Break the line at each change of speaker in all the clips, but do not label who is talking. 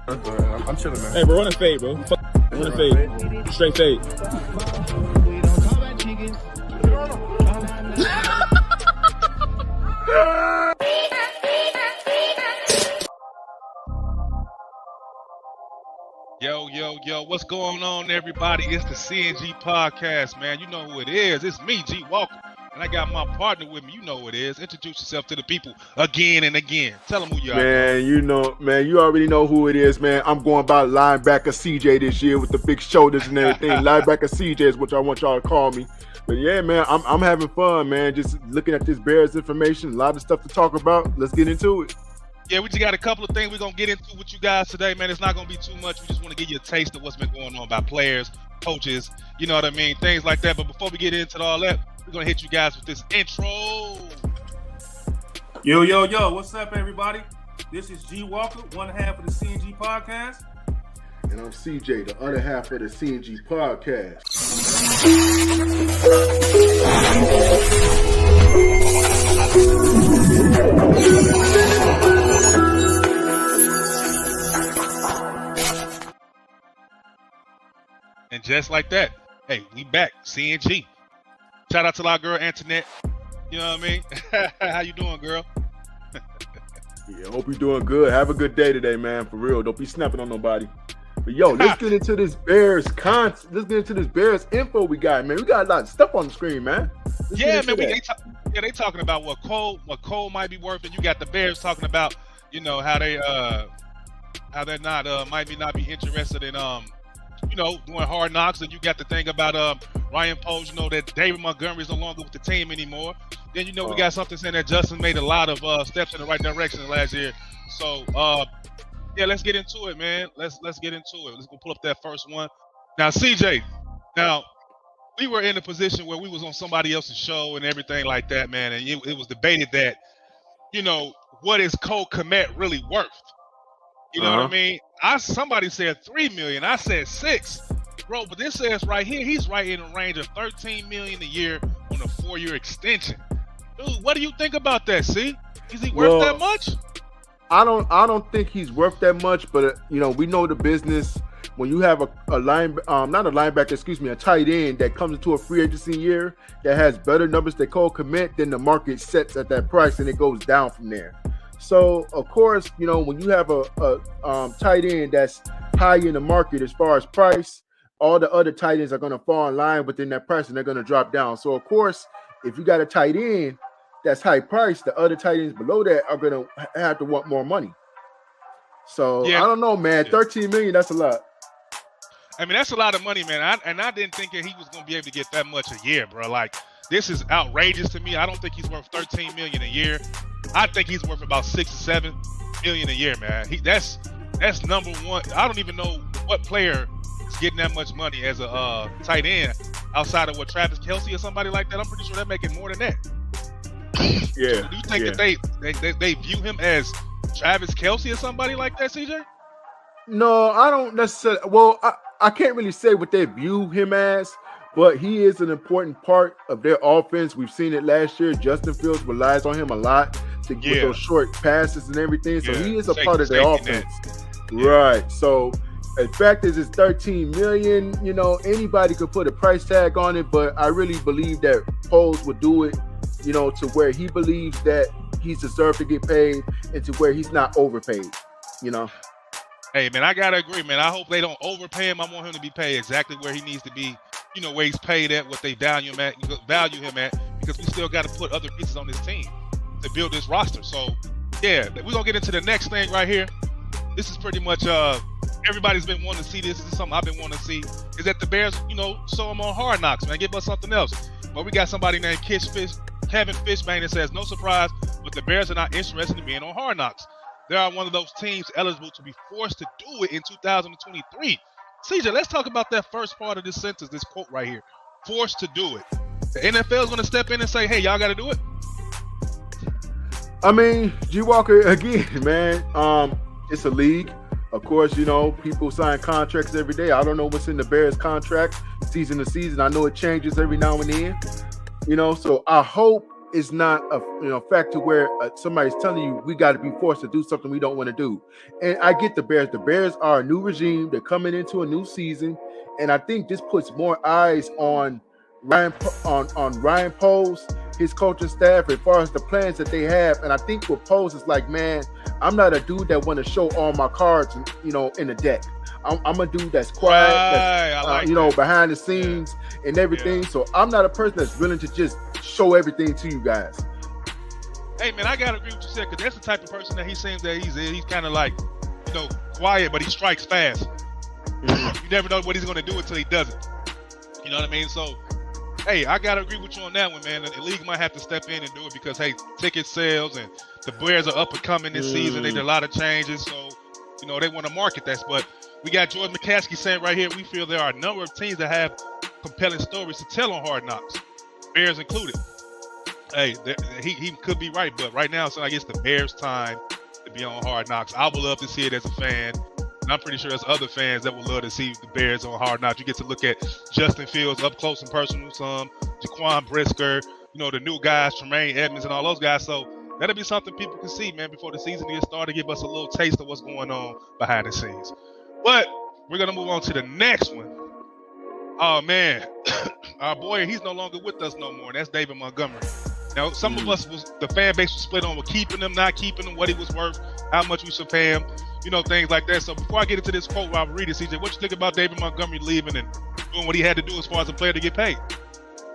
I'm chilling, man.
Hey, bro, run a fade, bro. Run a fade. Straight fade.
Yo, what's going on, everybody? It's the CNG podcast, man. You know who it is. It's me, G Walker, and I got my partner with me. You know who it is. Introduce yourself to the people again and again. Tell them who you are.
Man, you already know who it is, man. I'm going by linebacker CJ this year with the big shoulders and everything. Linebacker CJ is what I want y'all to call me. But yeah, man, I'm having fun, man. Just looking at this Bears information, a lot of stuff to talk about. Let's get into it.
Yeah, we just got a couple of things we're going to get into with you guys today, man. It's not going to be too much. We just want to give you a taste of what's been going on by players, coaches, you know what I mean, things like that. But before we get into all that, we're going to hit you guys with this intro.
Yo, what's up, everybody? This is G Walker, one half of the CNG podcast.
And I'm CJ, the other half of the CNG podcast.
And just like that, hey, we back, CNG. Shout out to our girl, Antoinette. You know what I mean? How you doing, girl?
Yeah, hope you're doing good. Have a good day today, man. For real. Don't be snapping on nobody. But yo, let's get into this Bears let's get into this Bears info we got, man. We got a lot of stuff on the screen, man.
They talking about what Cole might be worth, and you got the Bears talking about, you know, how they're not might not be interested in doing hard knocks, and you got the thing about Ryan Poles, you know, that David Montgomery is no longer with the team anymore. Then we got something saying that Justin made a lot of steps in the right direction last year. So yeah, let's get into it, man. Let's get into it. Let's go pull up that first one. Now, CJ, we were in a position where we was on somebody else's show and everything like that, man, and it was debated that, you know, what is Cole Kmet really worth? You know what I mean? Somebody said $3 million. I said $6 million. Bro, but this says right here, he's right in the range of $13 million a year on a 4-year extension. Dude, what do you think about that, see? Is he worth that much?
I don't think he's worth that much, but you know, we know the business. When you have a tight end that comes into a free agency year that has better numbers than Cole Kmet, then the market sets at that price and it goes down from there. So of course, you know, when you have a tight end that's high in the market as far as price, all the other tight ends are going to fall in line within that price and they're going to drop down. So of course, if you got a tight end that's high price, the other tight ends below that are going to have to want more money. So I don't know, man. $13 million, that's a lot.
I mean, that's a lot of money, man. I didn't think that he was going to be able to get that much a year, bro. Like, this is outrageous to me. I don't think he's worth $13 million a year. I think he's worth about $6 or $7 million a year, man. That's number one. I don't even know what player is getting that much money as a tight end outside of what Travis Kelce or somebody like that. I'm pretty sure they're making more than that.
Yeah.
So do you think that they view him as Travis Kelce or somebody like that, CJ?
No, I don't necessarily. Well, I can't really say what they view him as, but he is an important part of their offense. We've seen it last year. Justin Fields relies on him a lot with those short passes and everything. So he is a part of their offense. Right. So the fact is it's $13 million. You know, anybody could put a price tag on it, but I really believe that Poles would do it, you know, to where he believes that he's deserved to get paid and to where he's not overpaid, you know.
Hey, man, I got to agree, man. I hope they don't overpay him. I want him to be paid exactly where he needs to be, you know, where he's paid at, what they value him at, because we still got to put other pieces on this team to build this roster. So, yeah, we're going to get into the next thing right here. This is pretty much everybody's been wanting to see this. This is something I've been wanting to see, is that the Bears, you know, show them on Hard Knocks, man. Give us something else. But we got somebody named Kevin Fishbane that says, no surprise, but the Bears are not interested in being on Hard Knocks. They are one of those teams eligible to be forced to do it in 2023. CJ, let's talk about that first part of this sentence, this quote right here. Forced to do it. The NFL is going to step in and say, hey, y'all got to do it?
I mean, G Walker, again, man, it's a league. Of course, you know, people sign contracts every day. I don't know what's in the Bears contract season to season. I know it changes every now and then. You know, so I hope it's not a fact to where somebody's telling you we got to be forced to do something we don't want to do. And I get the Bears. The Bears are a new regime. They're coming into a new season, and I think this puts more eyes on Ryan Poles, his coaching staff, as far as the plans that they have. And I think with Poles, it's like, man, I'm not a dude that want to show all my cards, in the deck. I'm a dude that's quiet, that's, behind the scenes and everything. Yeah. So I'm not a person that's willing to just show everything to you guys.
Hey, man, I got to agree with you said, because that's the type of person that he seems that he's kind of like, quiet, but he strikes fast. Mm-hmm. You never know what he's going to do until he does it. You know what I mean? So, hey, I got to agree with you on that one, man. The league might have to step in and do it because, hey, ticket sales and the Bears are up and coming this season. They did a lot of changes, so, they want to market that. But we got George McCaskey saying right here, we feel there are a number of teams that have compelling stories to tell on Hard Knocks, Bears included. Hey, he could be right, but right now, so I guess the Bears' time to be on Hard Knocks. I would love to see it as a fan, and I'm pretty sure there's other fans that would love to see the Bears on Hard Knocks. You get to look at Justin Fields up close and personal, some Jaquan Brisker, the new guys, Tremaine Edmonds, and all those guys. So that'll be something people can see, man, before the season gets started, give us a little taste of what's going on behind the scenes. But we're going to move on to the next one. Oh, man. Our boy, he's no longer with us no more, and that's David Montgomery. Now, some of us, the fan base was split on with keeping him, not keeping him, what he was worth, how much we should pay him, things like that. So before I get into this quote, I'll read it. CJ, what you think about David Montgomery leaving and doing what he had to do as far as a player to get paid?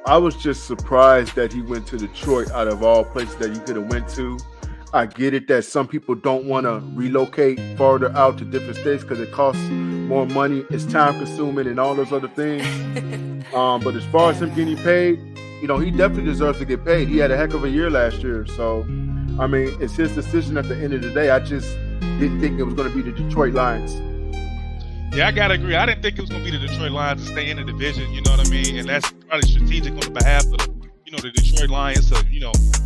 I was just surprised that he went to Detroit out of all places that he could have went to. I get it that some people don't want to relocate farther out to different states because it costs more money, it's time consuming and all those other things. But as far as him getting paid, he definitely deserves to get paid. He had a heck of a year last year. So, I mean, it's his decision at the end of the day. I just didn't think it was going to be the Detroit Lions.
Yeah, I got to agree. I didn't think it was going to be the Detroit Lions to stay in the division, you know what I mean? And that's probably strategic on the behalf of the Detroit Lions to,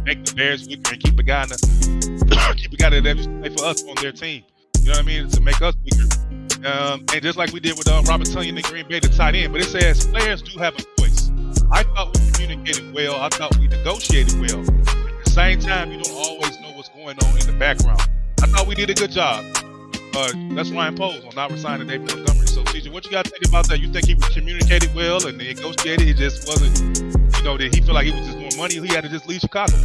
make the Bears weaker and keep a guy that play for us on their team. You know what I mean? To make us weaker. And just like we did with Robert Tonyan in Green Bay, the tight end. But it says players do have a voice. I thought we communicated well. I thought we negotiated well. At the same time, you don't always know what's going on in the background. I thought we did a good job. That's Ryan Poles on not resigning David Montgomery. So, CJ, what you got to think about that? You think he communicated well and negotiated? It just wasn't, did he feel like he was just more money? He had to just leave Chicago.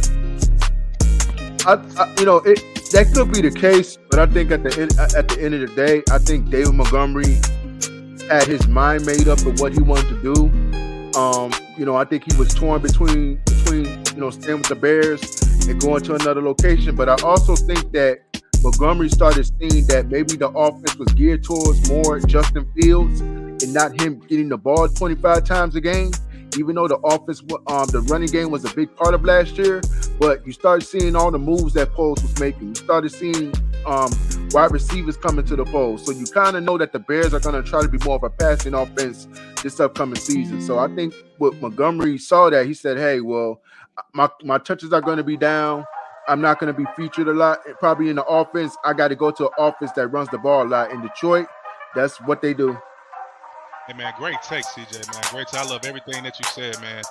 That could be the case, but I think at the end of the day, I think David Montgomery had his mind made up of what he wanted to do. I think he was torn between staying with the Bears and going to another location. But I also think that Montgomery started seeing that maybe the offense was geared towards more Justin Fields and not him getting the ball 25 times a game. Even though the offense, the running game was a big part of last year, but you started seeing all the moves that Poles was making. You started seeing wide receivers coming to the fold. So you kind of know that the Bears are going to try to be more of a passing offense this upcoming season. So I think what Montgomery saw that, he said, hey, well, my touches are going to be down. I'm not going to be featured a lot, probably in the offense. I got to go to an offense that runs the ball a lot. In Detroit, that's what they do.
Hey, man, great take, CJ, man. Great take. I love everything that you said, man.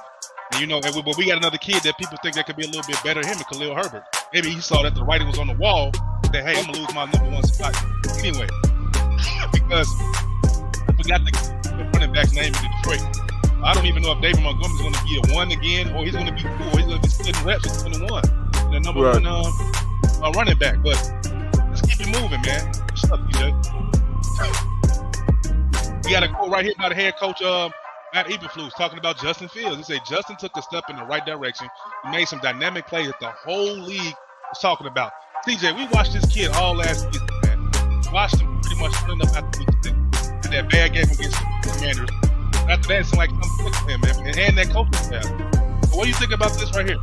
And, but we got another kid that people think that could be a little bit better than him, Khalil Herbert. Maybe he saw that the writing was on the wall, that, hey, I'm going to lose my number one spot. Anyway, because I forgot the running back's name in Detroit. I don't even know if David Montgomery's going to be a 1 again, or he's going to be 4. He's going to be splitting reps at 21. The number one running back. But let's keep it moving, man. What's up, DJ? We got a quote right here by the head coach Matt Eberflus talking about Justin Fields. He said Justin took a step in the right direction. He made some dynamic plays that the whole league was talking about. CJ, we watched this kid all last season, man. Watched him pretty much running up after in that bad game against the Commanders. After that, it seemed like something clicked for him, man. And that coaching staff. So what do you think about this right here?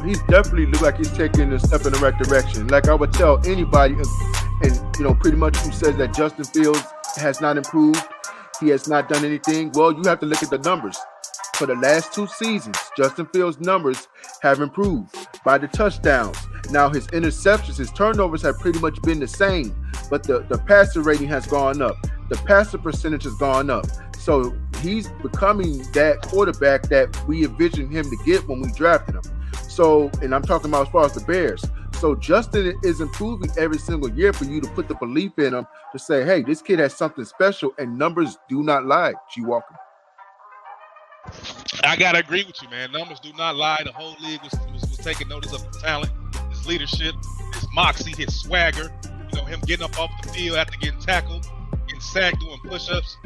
He's definitely look like he's taking a step in the right direction. Like I would tell anybody, and pretty much who says that Justin Fields has not improved, he has not done anything. Well, you have to look at the numbers. For the last 2 seasons, Justin Fields' numbers have improved by the touchdowns. Now his interceptions, his turnovers have pretty much been the same, but the passer rating has gone up. The passer percentage has gone up. So he's becoming that quarterback that we envisioned him to get when we drafted him. So, and I'm talking about as far as the Bears. So Justin is improving every single year for you to put the belief in him to say, hey, this kid has something special, and numbers do not lie, G. Walker.
I gotta agree with you, man. Numbers do not lie. The whole league was taking notice of his talent, his leadership, his moxie, his swagger. You know, him getting up off the field after getting tackled, getting sacked, doing push-ups.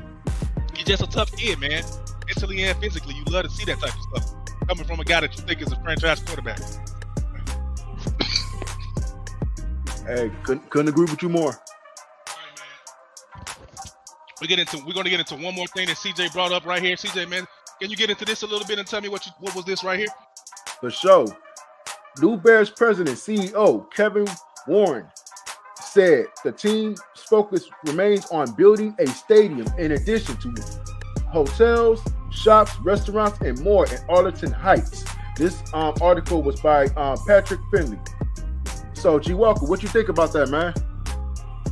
He's just a tough kid, man. Mentally and physically, you love to see that type of stuff coming from a guy that you think is a franchise quarterback.
Hey, couldn't agree with you more.
We're gonna get into one more thing that CJ brought up right here. CJ, man, can you get into this a little bit and tell me what was this right here?
For sure. New Bears president, CEO Kevin Warren said the team's focus remains on building a stadium in addition to hotels, shops, restaurants, and more in Arlington Heights. This article was by Patrick Finley. So, G. Walker, what you think about that, man?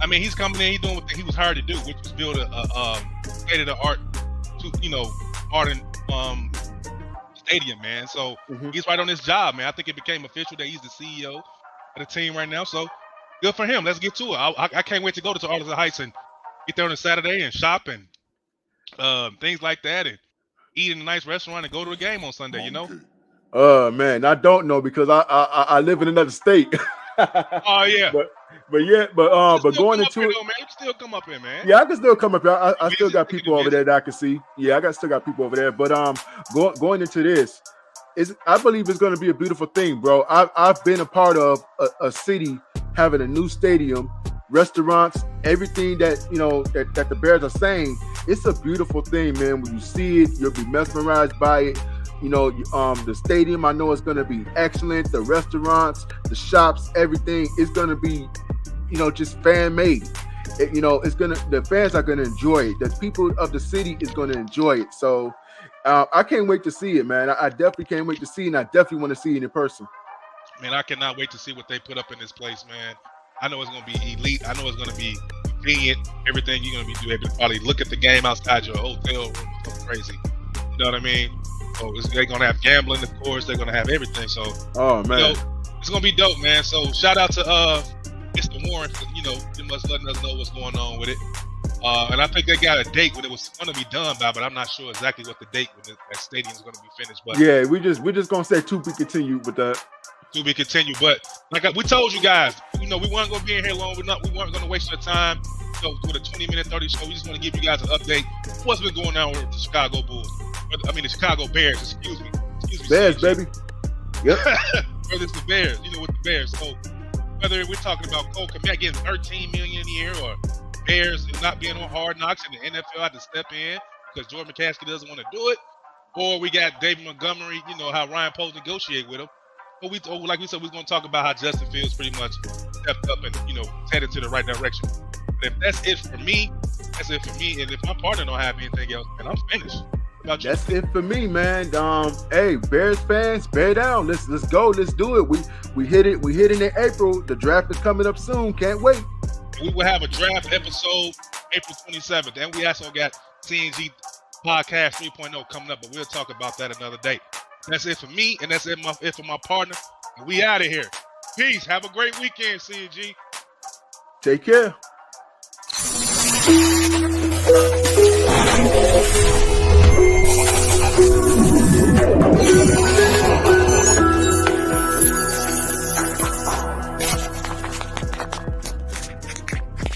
I mean, he's coming in, he's doing what he was hired to do, which was build a state-of-the-art, art and stadium, man. So he's right on his job, man. I think it became official that he's the CEO of the team right now. So good for him. Let's get to it. I can't wait to go to Arlington Heights and get there on a Saturday and shop and things like that, and eat in a nice restaurant and go to a game on Sunday. You know?
Man, I don't know because I live in another state.
Oh yeah.
But going into it,
though, man, you can still come up here, man.
Yeah, I can still come up here. I still got people over there that I can see. Yeah, still got people over there. But going into this, I believe it's going to be a beautiful thing, bro. I've been a part of a city having a new stadium, restaurants, everything that that the Bears are saying. It's a beautiful thing, man. When you see it, you'll be mesmerized by it. The stadium, I know it's going to be excellent. The restaurants, the shops, everything is going to be, just fan made. The fans are going to enjoy it. The people of the city is going to enjoy it. So I can't wait to see it, man. I definitely can't wait to see it, and I definitely want to see it in person.
Man, I cannot wait to see what they put up in this place, man. I know it's going to be elite. I know it's going to be convenient. Everything you're going to be able to probably look at the game outside your hotel room. It's crazy. You know what I mean? So they're going to have gambling, of course. They're going to have everything. So,
oh man,
it's going to be dope, man. So shout out to Mr. Warren for, pretty much letting us know what's going on with it. And I think they got a date when it was going to be done by, but I'm not sure exactly what the date when that stadium is going to be finished. But
yeah, we're just going to say to be continued with that.
To be continued. But like we told you guys, we weren't going to be in here long. We weren't going to waste your time. So with a 20-minute, 30 show, we just want to give you guys an update. What's been going on with the Chicago Bulls? The Chicago Bears, excuse me.
Bears, baby. Yep.
Whether it's the Bears, with the Bears. So whether we're talking about Cole Kmet getting $13 million a year or Bears not being on Hard Knocks and the NFL had to step in because Jordan McCaskey doesn't want to do it, or we got David Montgomery, how Ryan Poles negotiate with him. But like we said, we're going to talk about how Justin Fields pretty much stepped up and, headed to the right direction. But if that's it for me, that's it for me. And if my partner don't have anything else, then I'm finished.
That's it for me, man. Hey, Bears fans, bear down. Let's go. Let's do it. We hit it. We hit it in April. The draft is coming up soon. Can't wait.
We will have a draft episode April 27th. And we also got CNG Podcast 3.0 coming up, but we'll talk about that another day. That's it for me, and that's it for my partner. And we out of here. Peace. Have a great weekend, CNG.
Take care.